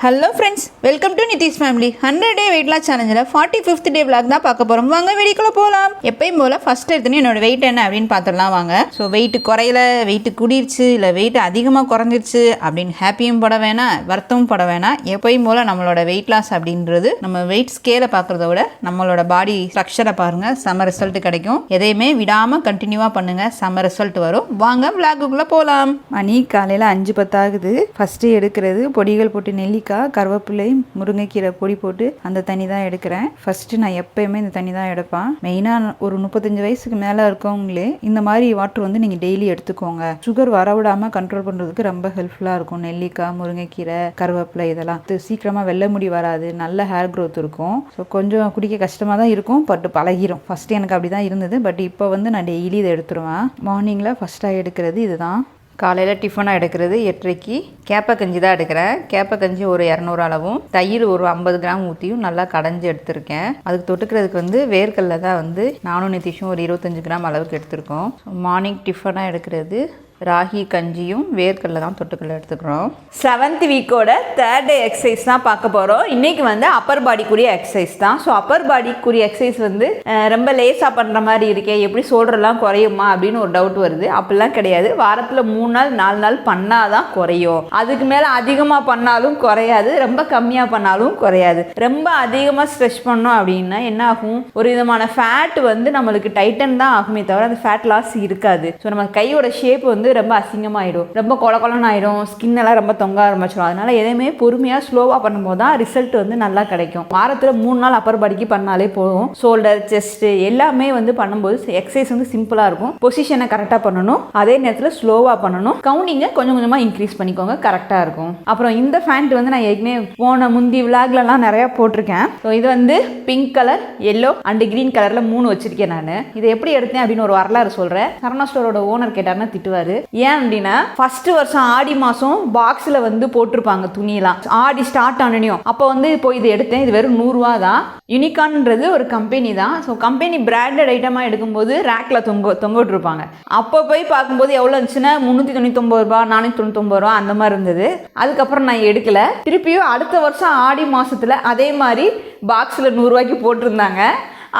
Hello friends, welcome to NithishFamily. 100 Day Weight Loss Challenge 45th Day vlog தான் பார்க்க போகிறோம். வாங்க வீடியோக்குள்ளே போகலாம். எப்பயும் போல் ஃபஸ்ட் எடுத்துன்னு என்னோட வெயிட் என்ன அப்படின்னு பார்த்துடலாம் வாங்க. ஸோ வெயிட் குறையில, வெயிட் கூடிருச்சு, இல்லை வெயிட் அதிகமாக குறைஞ்சிருச்சு அப்படின்னு ஹாப்பியும் பட வேணாம், வருத்தமும் பட வேணாம். எப்பயும் போல் நம்மளோட வெயிட் லாஸ் அப்படின்றது நம்ம வெயிட் ஸ்கேலை பார்க்குறத விட நம்மளோட பாடி ஸ்ட்ரக்சரை பாருங்கள், செம்ம ரிசல்ட் கிடைக்கும். எதையுமே விடாமல் கண்டினியூவாக பண்ணுங்கள், செம்ம ரிசல்ட் வரும். வாங்க விளாகுக்குள்ளே போகலாம். மணி காலையில் 5:10 ஆகுது. ஃபஸ்ட்டு எடுக்கிறது பொடிகள் போட்டு நெல்லிக்காய், கருவேப்பிலை, முருங்கைக்கீரை பொடி போட்டு அந்த தண்ணி தான் எடுக்கிறேன். ஃபர்ஸ்ட் நான் எப்பயுமே இந்த தண்ணி தான் எடுப்பேன். மெயினாக ஒரு 35 வயசுக்கு மேலே இருக்கவங்களே இந்த மாதிரி வாட்டர் வந்து நீங்கள் டெய்லி எடுத்துக்கோங்க. சுகர் வரவிடாமல் கண்ட்ரோல் பண்ணுறதுக்கு ரொம்ப ஹெல்ப்ஃபுல்லாக இருக்கும். நெல்லிக்காய், முருங்கைக்கீரை, கருவேப்பிலை இதெல்லாம் சீக்கிரமாக வெள்ளை முடி வராது, நல்ல ஹேர் க்ரோத் இருக்கும். ஸோ கொஞ்சம் குடிக்க கஷ்டமாக தான் இருக்கும், பட் பழகிரும். ஃபஸ்ட்டு எனக்கு அப்படி தான் இருந்தது, பட் இப்போ வந்து நான் டெய்லி இதை எடுத்துருவேன். மார்னிங்கில் ஃபஸ்ட்டாக எடுக்கிறது இதுதான். காலையில் டிஃபனாக எடுக்கிறது 8:30க்கு கேப்பக்கஞ்சி தான் எடுக்கிறேன். கேப்பக்கஞ்சி ஒரு 200 அளவும், தயிர் ஒரு 50 கிராம் ஊற்றியும் நல்லா கடைஞ்சி எடுத்திருக்கேன். அதுக்கு தொட்டுக்கிறதுக்கு வந்து வேர்க்கடலை தான் வந்து நானும் நிதிஷும் ஒரு 25 கிராம் அளவுக்கு எடுத்திருக்கோம். மார்னிங் டிஃபனாக எடுக்கிறது ராகி கஞ்சியும் வேர்க்கடலை தான் தொட்டுக்கடலை எடுத்துக்கிறோம். 7th வீக்கோட 3rd டே எக்ஸசைஸ் தான் பார்க்க போகிறோம். இன்றைக்கி வந்து அப்பர் பாடிக்குரிய எக்ஸசைஸ் தான். ஸோ அப்பர் பாடிக்குரிய எக்ஸசைஸ் வந்து ரொம்ப லேஸாக பண்ணுற மாதிரி இருக்கே, எப்படி சோல்டர்லாம் குறையுமா அப்படின்னு ஒரு டவுட் வருது. அப்படிலாம் கிடையாது. வாரத்தில் 3 நாள் 4 நாள் பண்ணால் தான் குறையும். அதுக்கு மேலே அதிகமாக பண்ணாலும் குறையாது, ரொம்ப கம்மியாக பண்ணாலும் குறையாது. ரொம்ப அதிகமாக ஸ்ட்ரெச் பண்ணோம் அப்படின்னா என்ன ஆகும், ஒரு விதமான ஃபேட் வந்து நம்மளுக்கு டைட்டன் தான் ஆகுமே தவிர அந்த ஃபேட் லாஸ் இருக்காது. ஸோ நம்ம கையோட ஷேப் வந்து ரொம்ப அசிங்கமாயிடும், ரொம்ப கொலன்னு ஆயிடும், ஸ்கின் எல்லாம் ரொம்ப தொங்க ஆரம்பிச்சிடும். அதனால எதையுமே பொறுமையாக ஸ்லோவாக பண்ணும்போது தான் ரிசல்ட் வந்து நல்லா கிடைக்கும். வாரத்தில் 3 நாள் அப்பர் பாடிக்கு பண்ணாலே போதும். ஷோல்டர், செஸ்ட் எல்லாமே வந்து பண்ணும்போது எக்ஸசைஸ் வந்து சிம்பிளாக இருக்கும். பொசிஷனை கரெக்டாக பண்ணணும், அதே நேரத்தில் ஸ்லோவாக பண்ணணும். கவுண்டிங்கை கொஞ்சம் கொஞ்சமாக இன்க்ரீஸ் பண்ணிக்கோங்க, கரெக்டாக இருக்கும். அப்புறம் இந்த ஃபேண்ட் வந்து நான் ஏற்கனவே முந்தி விளாக்லாம் நிறையா போட்டிருக்கேன். ஸோ இது வந்து pink colour, yellow and green கலரில் 3 வச்சிருக்கேன். நான் இதை எப்படி எடுத்தேன் அப்படின்னு ஒரு வரலாறு சொல்கிறேன். சரணா ஸ்டோரோட ஓனர் கேட்டாருன்னா திட்டுவார். ஏன் அப்படின்னா ஃபர்ஸ்ட் வருஷம் ஆடி மாதம் பாக்ஸில் வந்து போட்டிருப்பாங்க துணியெல்லாம். ஆடி ஸ்டார்ட் ஆனனையும் அப்போ வந்து போய் இது எடுத்தேன். இது வெறும் 100 ரூபா தான். யூனிகான்ன்றது ஒரு கம்பெனி தான். ஸோ கம்பெனி பிராண்டட் ஐட்டமாக எடுக்கும்போது ரேக்கில் தொங்க விட்டுருப்பாங்க. அப்போ போய் பார்க்கும்போது எவ்வளோ இருந்துச்சுன்னா 399 ரூபா, 499 ரூபா அந்த மாதிரி இருந்தது. அதுக்கப்புறம் நான் எடுக்கல. திருப்பியும் அடுத்த வருஷம் ஆடி மாதத்தில் அதே மாதிரி பாக்ஸில் 100 ரூபாய்க்கு போட்டிருந்தாங்க.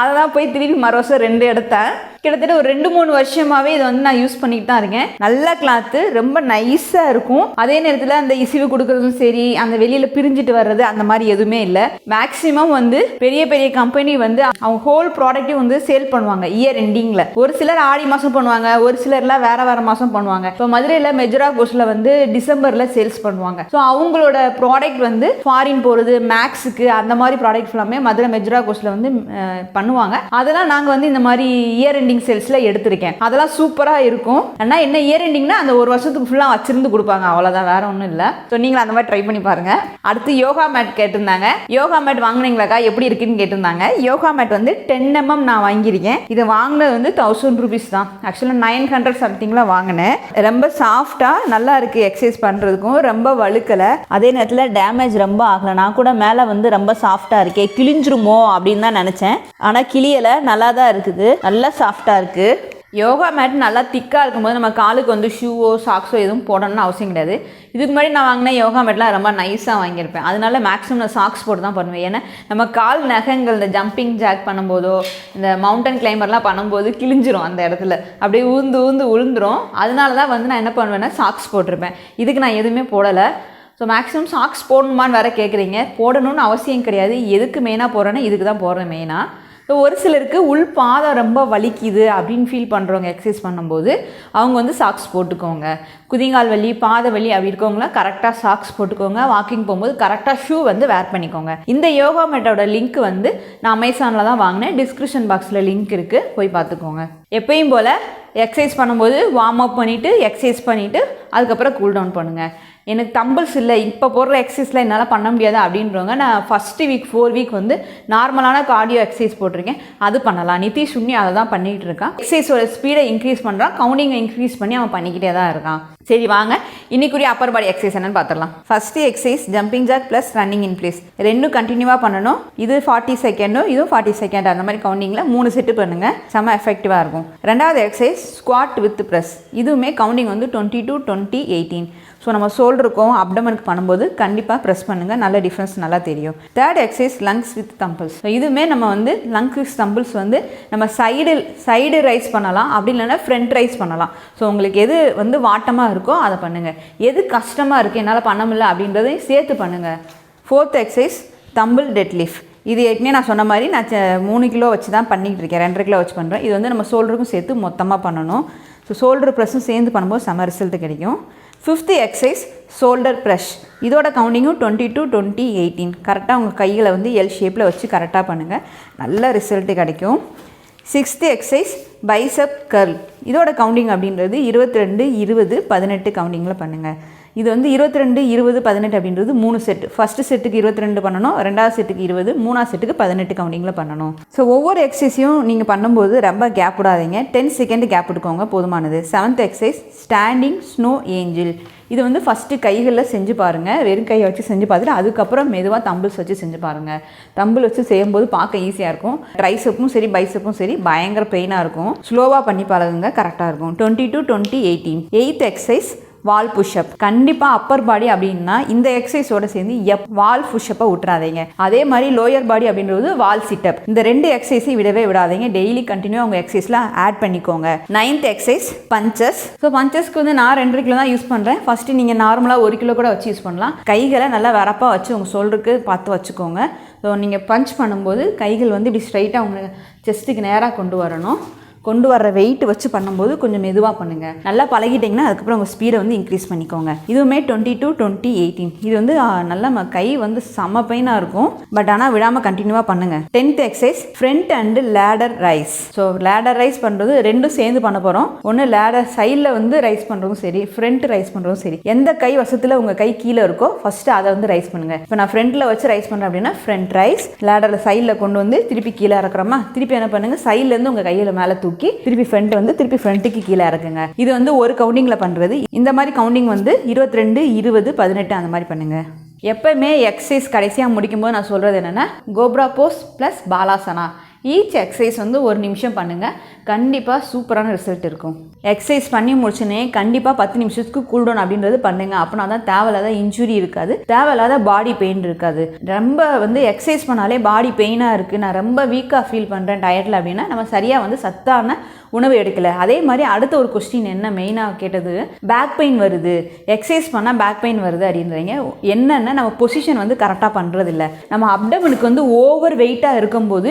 அதை தான் போய் திருப்பி மறு வருஷம் 2 எடுத்தேன். கிட்டத்தட்ட ஒரு 2-3 வருஷமாகவே இதை வந்து நான் யூஸ் பண்ணிட்டு தான் இருக்கேன். நல்ல கிளாத்து, ரொம்ப நைஸாக இருக்கும். அதே நேரத்தில் அந்த இசிவு கொடுக்குறதும் சரி, அந்த வெளியில் பிரிஞ்சுட்டு வர்றது அந்த மாதிரி எதுவுமே இல்லை. மேக்ஸிமம் வந்து பெரிய பெரிய கம்பெனி வந்து அவங்க ஹோல் ப்ராடக்ட்டையும் வந்து சேல் பண்ணுவாங்க இயர் எண்டிங்கில். ஒரு சிலர் ஆடி மாதம் பண்ணுவாங்க, ஒரு சிலர்லாம் வேறு மாதம் பண்ணுவாங்க. இப்போ மதுரையில் மெஜரா கோஸ்டில் வந்து டிசம்பரில் சேல்ஸ் பண்ணுவாங்க. ஸோ அவங்களோட ப்ராடக்ட் வந்து ஃபாரின் போகிறது, மேக்ஸுக்கு அந்த மாதிரி ப்ராடக்ட் எல்லாமே மதுரை மெஜரா கோஸ்டில் வந்து பண்ணுவாங்க. அதெல்லாம் நாங்கள் வந்து இந்த மாதிரி இயர் எண்டிங் சேல்ஸில் எடுத்திருக்கேன். அதெல்லாம் சூப்பராக இருக்கும். ஆனால் என்ன இயர் எண்டிங்னா அந்த ஒரு வருஷத்துக்கு ஃபுல்லாக வச்சிருந்து கொடுப்பாங்க, அவ்வளோதான், வேற ஒன்றும் இல்லை. ஸோ நீங்களும் அந்த மாதிரி ட்ரை பண்ணி பாருங்கள். அடுத்து யோகா மேட் கேட்டிருந்தாங்க. யோகா மேட் வாங்கினீங்களாக்கா, எப்படி இருக்குன்னு கேட்டிருந்தாங்க. யோகா மேட் வந்து 10 mm நான் வாங்கியிருக்கேன். இதை வாங்கினது வந்து 1000 rupees தான். ஆக்சுவலாக 900 சம்திங்கில் வாங்கினேன். ரொம்ப சாஃப்டாக நல்லா இருக்குது, எக்ஸசைஸ் பண்ணுறதுக்கும் ரொம்ப வழுக்கலை, அதே நேரத்தில் டேமேஜ் ரொம்ப ஆகலை. நான் கூட மேலே வந்து ரொம்ப சாஃப்டாக இருக்கே, கிழிஞ்சிருமோ அப்படின்னு தான் நினச்சேன். ஆனால் கிளியலை, நல்லா தான் இருக்குது, நல்லா சாஃப்டாக இருக்குது. யோகா மேட் நல்லா திக்காக இருக்கும்போது நம்ம காலுக்கு வந்து ஷூவோ சாக்ஸோ எதுவும் போடணும்னு அவசியம் கிடையாது. இதுக்கு முன்னாடி நான் வாங்கின யோகா மேட்லாம் ரொம்ப நைஸாக வாங்கியிருப்பேன். அதனால மேக்ஸிமம் நான் சாக்ஸ் போட்டு தான் பண்ணுவேன். ஏன்னா நம்ம கால் நகங்கள் இந்த ஜம்பிங் ஜாக் பண்ணும்போதோ இந்த மவுண்டன் கிளைம்பர்லாம் பண்ணும்போது கிழிஞ்சிரும், அந்த இடத்துல அப்படியே ஊந்து விழுந்துரும். அதனால தான் வந்து நான் என்ன பண்ணுவேன்னா சாக்ஸ் போட்டிருப்பேன். இதுக்கு நான் எதுவுமே போடலை. ஸோ மேக்ஸிமம் சாக்ஸ் போடணுமான்னு வேறு கேட்குறீங்க. போடணும்னு அவசியம் கிடையாது. எதுக்கு மெயினாக போடுறேன்னா இதுக்கு தான் போடுறேன் மெயினாக. ஸோ ஒரு சிலருக்கு உள் பாதம் ரொம்ப வலிக்குது அப்படின்னு ஃபீல் பண்ணுறவங்க எக்ஸசைஸ் பண்ணும்போது அவங்க வந்து சாக்ஸ் போட்டுக்கோங்க. குதிங்கால் வலி, பாத வலி அப்படி இருக்கவங்களாம் கரெக்டாக சாக்ஸ் போட்டுக்கோங்க. வாக்கிங் போகும்போது கரெக்டாக ஷூ வந்து வேர் பண்ணிக்கோங்க. இந்த யோகா மேட்டோட லிங்க் வந்து நான் அமேசானில் தான் வாங்கினேன். டிஸ்கிரிப்ஷன் பாக்ஸில் லிங்க் இருக்குது, போய் பார்த்துக்கோங்க. எப்பயும் போல் எக்ஸசைஸ் பண்ணும்போது வார்ம் அப் பண்ணிவிட்டு எக்ஸசைஸ் பண்ணிவிட்டு அதுக்கப்புறம் கூல் டவுன் பண்ணுங்கள். எனக்கு தம்பிள்ஸ் இல்லை, இப்போ போடுற எக்ஸசைஸில் என்னால் பண்ண முடியாது அப்படின்றவங்க நான் ஃபஸ்ட்டு வீக் 4 வீக் வந்து நார்மலான கார்டியோ எக்ஸசைஸ் போட்டிருக்கேன், அது பண்ணலாம். நிதிஷ் சுன்னி அதை தான் பண்ணிகிட்டு இருக்கான். எக்ஸசைஸோட ஸ்பீடை இன்க்ரீஸ் பண்ணுறான், கவுண்டிங்கை இன்க்ரீஸ் பண்ணி அவன் பண்ணிக்கிட்டே தான் இருக்கான். சரி வாங்க இன்னைக்குரிய அப்பர் பாடி எக்ஸசைஸ் என்னன்னு பார்த்துடலாம். First exercise jumping jack plus running in place. 2 கண்டினியூவாக பண்ணணும். இது 40 செகண்டும் இதுவும் 40 செகண்ட், அந்த மாதிரி கவுண்டிங்கில் 3 செட்டு பண்ணுங்கள், செம்ம எஃபெக்டிவாக இருக்கும். ரெண்டாவது எக்ஸசைஸ் ஸ்குவாட் வித் ப்ரெஸ். இதுவுமே கவுண்டிங் வந்து 20 to 20 18. ஸோ நம்ம ஷோல்டருக்கும் அப்டமனுக்கு பண்ணும்போது கண்டிப்பாக ப்ரெஸ் பண்ணுங்கள், நல்ல டிஃப்ரென்ஸ் நல்லா தெரியும். Third exercise lungs with tumbles. So இதுவுமே நம்ம வந்து லங்ஸ் வித் தம்பிள்ஸ் வந்து நம்ம சைடு ரைஸ் பண்ணலாம், அப்படி இல்லைன்னா ஃப்ரண்ட் ரைஸ் பண்ணலாம். ஸோ உங்களுக்கு எது வந்து வாட்டமாக இருக்கோ அதை பண்ணுங்கள். எது கஷ்டமாக இருக்குது என்னால் பண்ண முடியல அப்படின்றதையும் சேர்த்து பண்ணுங்கள். Fourth exercise dumbbell deadlift. இது ஏற்கனவே நான் சொன்ன மாதிரி நான் 3 கிலோ வச்சு தான் பண்ணிகிட்டு இருக்கேன், 2.5 கிலோ வச்சு பண்ணுறேன். இது வந்து நம்ம ஷோல்டருக்கும் சேர்த்து மொத்தமாக பண்ணணும். ஸோ ஷோல்டர் ப்ரெஸ்ஸும் சேர்ந்து பண்ணும்போது செம்ம ரிசல்ட் கிடைக்கும். Fifth exercise shoulder press. இதோட கவுண்டிங்கும் 22, 20, 18. கரெக்டாக உங்கள் கைகளை வந்து எல் ஷேப்பில் வச்சு கரெக்டாக பண்ணுங்கள், நல்ல ரிசல்ட்டு கிடைக்கும். Sixth exercise bicep curl. இதோட கவுண்டிங் அப்படின்றது 22, 20, 18 கவுண்டிங்கில் பண்ணுங்கள். இது வந்து 22, 20, 18 அப்படின்றது 3 செட்டு. ஃபஸ்ட்டு செட்டுக்கு 22 பண்ணணும், ரெண்டாவது செட்டுக்கு 20, மூணாவது செட்டுக்கு 18 கவுண்டிங்கில் பண்ணணும். ஸோ ஒவ்வொரு எக்ஸசைஸையும் நீங்கள் பண்ணும்போது ரொம்ப கேப் விடாதீங்க, 10 செகண்ட் கேப் விட்டுக்கோங்க, போதுமானது. 7th exercise standing snow ஏஞ்சில். இது வந்து ஃபஸ்ட்டு கைகளில் செஞ்சு பாருங்கள், வெறும் கையை வச்சு செஞ்சு பார்த்துட்டு அதுக்கப்புறம் மெதுவாக தம்பிள்ஸ் வச்சு செஞ்சு பாருங்கள். தம்பிள் வச்சு செய்யும்போது பார்க்க ஈஸியாக இருக்கும். ட்ரைசப்பும் சரி பைசப்பும் சரி பயங்கர பெயினாக இருக்கும். ஸ்லோவாக பண்ணி பழகுங்க, கரெக்டாக இருக்கும். 22, 20, 18. 8th எக்ஸசைஸ் வால் புஷ்அப். கண்டிப்பாக அப்பர் பாடி அப்படின்னா இந்த எக்ஸசைஸோட சேர்ந்து வால் புஷ்அப்பை விட்டுறாதீங்க. அதே மாதிரி லோயர் பாடி அப்படின்றது வால் சிட்டப். இந்த 2 எக்ஸசைஸையும் விடவே விடாதீங்க, டெய்லி கண்டினியூ உங்கள் எக்ஸசைஸில் ஆட் பண்ணிக்கோங்க. 9th exercise punches. ஸோ பஞ்சஸ்க்கு வந்து நான் 2.5 கிலோ தான் யூஸ் பண்ணுறேன். ஃபஸ்ட்டு நீங்கள் நார்மலாக 1 கிலோ கூட வச்சு யூஸ் பண்ணலாம். கைகளை நல்லா வரப்பாக வச்சு உங்கள் ஷோல்டருக்கு பார்த்து வச்சுக்கோங்க. ஸோ நீங்கள் பஞ்ச் பண்ணும்போது கைகள் வந்து இப்படி ஸ்ட்ரைட்டாக உங்கள் செஸ்ட்டுக்கு நேராக கொண்டு வரணும். கொண்டு வர வெயிட் வச்சு பண்ணும்போது கொஞ்சம் மெதுவாக பண்ணுங்கள். நல்லா பழகிட்டிங்கன்னா அதுக்கப்புறம் உங்கள் ஸ்பீடை வந்து இன்க்ரீஸ் பண்ணிக்கோங்க. இதுவுமே 22, 20, 18. இது வந்து நல்லா கை வந்து செம்ம பெயினாக இருக்கும், பட் ஆனால் விடாமல் கண்டினியூவாக பண்ணுங்கள். 10th exercise front and ladder rice. So ladder rice பண்ணுறது ரெண்டும் சேர்ந்து பண்ண போகிறோம். ஒன்று லேடர் சைடில் வந்து ரைஸ் பண்ணுறதும் சரி, ஃப்ரண்ட் ரைஸ் பண்ணுறதும் சரி. எந்த கை வசத்தில் உங்கள் கை கீழே இருக்கோ ஃபஸ்ட்டு அதை வந்து ரைஸ் பண்ணுங்கள். இப்போ நான் ஃப்ரண்ட்டில் வச்சு ரைஸ் பண்ணுறேன் அப்படின்னா ஃப்ரண்ட் ரைஸ், லேடரில் சைடில் கொண்டு வந்து திருப்பி கீழே இறக்குறோமா, திருப்பி என்ன பண்ணுங்கள், சைட்லேருந்து உங்கள் கையில் மேலே தூக்கி திருப்பி ஃப்ரண்ட் வந்து திருப்பி ஃப்ரண்ட்டுக்கு கீழே இறக்குங்க. இது வந்து ஒரு கவுண்டிங்கில் பண்ணுறது. இந்த மாதிரி கவுண்டிங் வந்து 22, 20, 18 அந்த மாதிரி பண்ணுங்க. எப்பவுமே எக்ஸசைஸ் கடைசியாக முடிக்கும்போது நான் சொல்கிறது என்னென்னா cobra Bose plus Balasana. Each exercise வந்து 1 நிமிஷம் பண்ணுங்கள், கண்டிப்பாக சூப்பரான ரிசல்ட் இருக்கும். எக்ஸசைஸ் பண்ணி முடிச்சுனே கண்டிப்பாக 10 நிமிஷத்துக்கு கூல்டவுன் அப்படின்றது பண்ணுங்கள். அப்படின்னா தான் தேவையில்லாத இன்ஜுரி இருக்காது, தேவையில்லாத பாடி பெயின் இருக்காது. ரொம்ப வந்து எக்ஸசைஸ் பண்ணாலே பாடி பெயினாக இருக்குது, நான் ரொம்ப வீக்காக ஃபீல் பண்ணுறேன் டயட்டில் அப்படின்னா நம்ம சரியாக வந்து சத்தான உணவு எடுக்கலை. அதே மாதிரி அடுத்த ஒரு கொஸ்டின் என்ன மெயினாக கேட்டது, பேக் பெயின் வருது, எக்ஸசைஸ் பண்ணால் பேக் பெயின் வருது அப்படின்றீங்க. என்னென்னா நம்ம பொசிஷன் வந்து கரெக்டாக பண்ணுறதில்ல. நம்ம அப்டமனுக்கு வந்து ஓவர் வெயிட்டாக இருக்கும்போது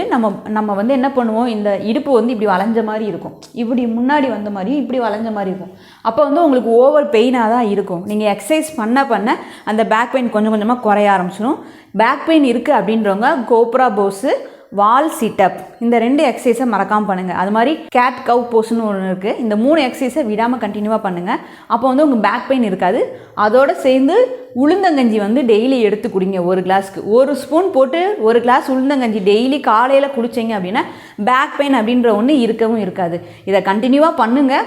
நம்ம வந்து என்ன பண்ணுவோம், இந்த இடுப்பு வந்து இப்படி வளைஞ்ச மாதிரி இருக்கும், இப்படி முன்னாடி வந்த மாதிரி இப்படி வளைஞ்ச மாதிரி இருக்கும். அப்போ வந்து உங்களுக்கு ஓவர் பெயினாக தான் இருக்கும். நீங்கள் எக்ஸசைஸ் பண்ண அந்த பேக் பெயின் கொஞ்சம் கொஞ்சமாக குறைய ஆரம்பிச்சிடும். பேக் பெயின் இருக்குது அப்படின்றவங்க கோப்ரா போஸு, வால் சிட்டப், இந்த 2 எக்ஸசைஸை மறக்காமல் பண்ணுங்கள். அது மாதிரி கேட் கவ் போஸ்ன்னு ஒன்று இருக்குது. இந்த 3 எக்ஸசைஸை விடாமல் கண்டினியூவாக பண்ணுங்கள். அப்போ வந்து உங்கள் பேக் பெயின் இருக்காது. அதோடு சேர்ந்து உளுந்தங்கஞ்சி வந்து டெய்லி எடுத்து குடிங்க. 1 கிளாஸ்க்கு 1 ஸ்பூன் போட்டு 1 கிளாஸ் உளுந்தங்கஞ்சி டெய்லி காலையில் குடிச்சிங்க அப்படின்னா பேக் பெயின் அப்படின்ற ஒன்று இருக்கவும் இருக்காது. இதை கண்டினியூவாக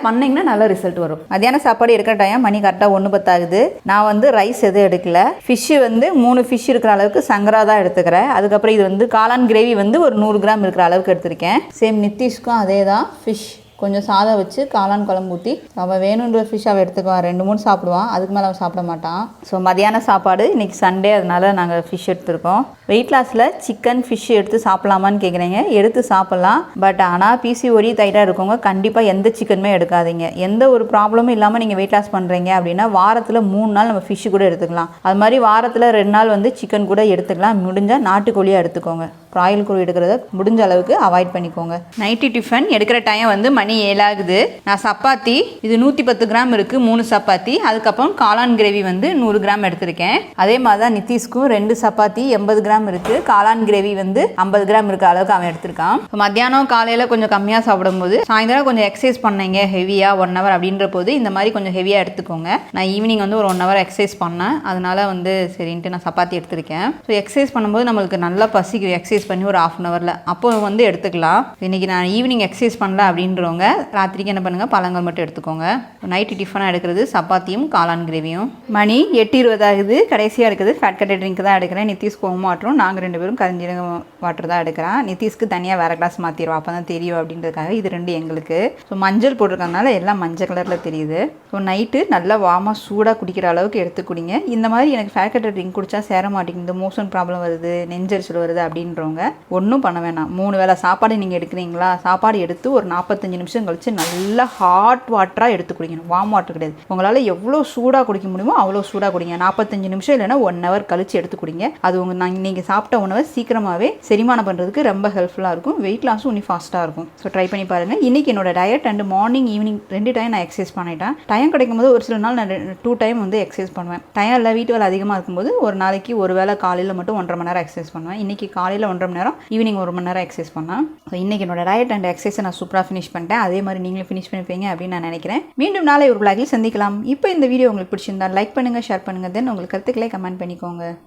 பண்ணிங்கன்னா நல்ல ரிசல்ட் வரும். மதியான சாப்பாடு எடுக்கிற டைம் மணி கரெக்டாக 1:10 ஆகுது. நான் வந்து ரைஸ் எதுவும் எடுக்கல. ஃபிஷ்ஷு வந்து 3 ஃபிஷ் இருக்கிற அளவுக்கு சங்கரா தான் எடுத்துக்கிறேன். அதுக்கப்புறம் இது வந்து காளான் கிரேவி வந்து ஒரு 100 கிராம் இருக்கிற அளவுக்கு எடுத்திருக்கேன். சேம் நித்திஷ்க்கும் அதே தான். ஃபிஷ் கொஞ்சம் சாதம் வச்சு காளான் குழம்பு ஊற்றி அவன் வேணுன்ற ஃபிஷ் அவன் எடுத்துக்குவான். 2-3 சாப்பிடுவான், அதுக்கு மேலே அவன் சாப்பிட மாட்டான். ஸோ மதியான சாப்பாடு இன்றைக்கி சண்டே, அதனால நாங்கள் ஃபிஷ் எடுத்துருக்கோம். வெயிட் லாஸில் சிக்கன் ஃபிஷ் எடுத்து சாப்பிட்லாமான்னு கேட்குறீங்க. எடுத்து சாப்பிட்லாம், பட் ஆனால் பிசிஓடி தைட்டாக இருக்கவங்க கண்டிப்பாக எந்த சிக்கனுமே எடுக்காதீங்க. எந்த ஒரு ப்ராப்ளமும் இல்லாமல் நீங்கள் வெயிட் லாஸ் பண்ணுறீங்க அப்படின்னா வாரத்தில் 3 நாள் நம்ம ஃபிஷ்ஷு கூட எடுத்துக்கலாம். அது மாதிரி வாரத்தில் 2 நாள் வந்து சிக்கன் கூட எடுத்துக்கலாம். முடிஞ்சால் நாட்டுக்கோழியாக எடுத்துக்கோங்க. ப்ராயில் கோழி எடுக்கிறத முடிஞ்ச அளவுக்கு அவாய்ட் பண்ணிக்கோங்க. நைட்டு டிஃபன் எடுக்கிற டைம் வந்து மணி 7 ஆகுது. நான் சப்பாத்தி இது 110 கிராம் இருக்குது, 3 சப்பாத்தி. அதுக்கப்புறம் காளான் கிரேவி வந்து 100 கிராம் எடுத்திருக்கேன். அதே மாதிரி தான் நித்திஷ்க்கும் 2 சப்பாத்தி 80 கிராம் இருக்குது, காளான் கிரேவி வந்து 50 கிராம் இருக்க அளவுக்கு அவன் எடுத்திருக்கான். மத்தியானம் காலையில் கொஞ்சம் கம்மியாக சாப்பிடும்போது சாயந்தரம் கொஞ்சம் எக்ஸசைஸ் பண்ணீங்க ஹெவியாக 1 ஹவர் அப்படின்ற போது இந்த மாதிரி கொஞ்சம் ஹெவியாக எடுத்துக்கோங்க. நான் ஈவினிங் வந்து ஒரு 1 ஹவர் எக்ஸசைஸ் பண்ணேன், அதனால வந்து சரின்ட்டு நான் சப்பாத்தி எடுத்திருக்கேன். ஸோ எக்ஸசைஸ் பண்ணும்போது நம்மளுக்கு நல்லா பசிக்கும். எக்ஸசைஸ் எக்ஸசைஸ் பண்ணி ஒரு 1/2 hourல அப்போ வந்து எடுத்துக்கலாம். இன்றைக்கி நான் ஈவினிங் எக்ஸசைஸ் பண்ணல அப்படின்றவங்க ராத்திரிக்கு என்ன பண்ணுங்கள், பழங்கள் மட்டும் எடுத்துக்கோங்க. நைட்டு டிஃபனாக எடுக்கிறது சப்பாத்தியும் காளான் கிரேவியும். மணி 8:20 ஆகுது. கடைசியாக இருக்குது ஃபேட் கட்டட் ட்ரிங்க் தான் எடுக்கிறேன். நிதிஷ் கோவம் வாட்டரும் நாங்கள் 2 பேரும் கரிஞ்சீரகம் வாட்டர் தான் எடுக்கிறேன். நிதிஷ்க்கு தனியாக வேறு கிளாஸ் மாற்றிடுவோம், அப்போ தான் தெரியும் அப்படின்றதுக்காக. இது 2 எங்களுக்கு. ஸோ மஞ்சள் போட்டிருக்கறனால எல்லாம் மஞ்சள் கலரில் தெரியுது. ஸோ நைட்டு நல்லா வார்மாக சூடாக குடிக்கிற அளவுக்கு எடுத்து குடிங்க. இந்த மாதிரி எனக்கு ஃபேட் கட்டட் ட்ரிங்க் குடித்தா சேர மாட்டேங்குது, மோஷன் ப்ராப்ளம் வருது, நெஞ்சரிச்சல் வருது அப்படின்றவங்க ஒன்றும் பண்ண வேணாம். 3 வேளை சாப்பாடு நீங்கள் எடுக்கிறீங்களா, சாப்பாடு எடுத்து ஒரு 45 நிமிஷம் கழித்து நல்லா ஹாட் வாட்டராக எடுத்து குடிக்கணும். வார்ம் வாட்டர் கிடையாது. உங்களால் எவ்வளோ சூடாக குடிக்க முடியுமோ அவ்வளோ சூடாக குடிங்க. 45 நிமிஷம் இல்லைன்னா 1 hour கழித்து எடுத்து குடிங்க. அது நீங்கள் சாப்பிட்ட உணவை சீக்கிரமாகவே செரிமானம் பண்ணுறதுக்கு ரொம்ப ஹெல்ப்ஃபுல்லாக இருக்கும். வெயிட் லாஸும் இன்னும் ஃபாஸ்ட்டாக இருக்கும். ஸோ ட்ரை பண்ணி பாருங்கள். இன்றைக்கி என்னோட diet and morning evening 2 time நான் எக்ஸசைஸ் பண்ணிட்டேன். டைம் கிடைக்கும் போது ஒரு சில நாள் நான் 2 டைம் வந்து எக்ஸசைஸ் பண்ணுவேன். டைம் இல்லை, வீட்டு வேலை அதிகமாக இருக்கும்போது ஒரு நாளைக்கு ஒரு வேளை காலையில் மட்டும் 1.5 மணி நேரம் எக்ஸசைஸ் பண்ணுவேன். இன்றைக்கி காலையில் 1.5 மணி நேரம், ஈவினிங் 1 மணி நேரம் எக்ஸசைஸ் பண்ணேன். ஸோ இன்றைக்கி என்னோட டயட் அண்ட் எக்ஸசைஸை நான் சூப்பராக ஃபினிஷ் பண்ணிட்டேன். அதே மாதிரி நீங்களும் ஃபினிஷ் பண்ணிப்பீங்க அப்படின்னு நான் நினைக்கிறேன். மீண்டும் நாளை ஒரு vlogல் சந்திக்கலாம். இப்போ இந்த வீடியோ உங்களுக்கு பிடிச்சிருந்தா லைக் பண்ணுங்கள், ஷேர் பண்ணுங்கள், தென் உங்களுக்கு கருத்துக்களை கமெண்ட் பண்ணிக்கோங்க.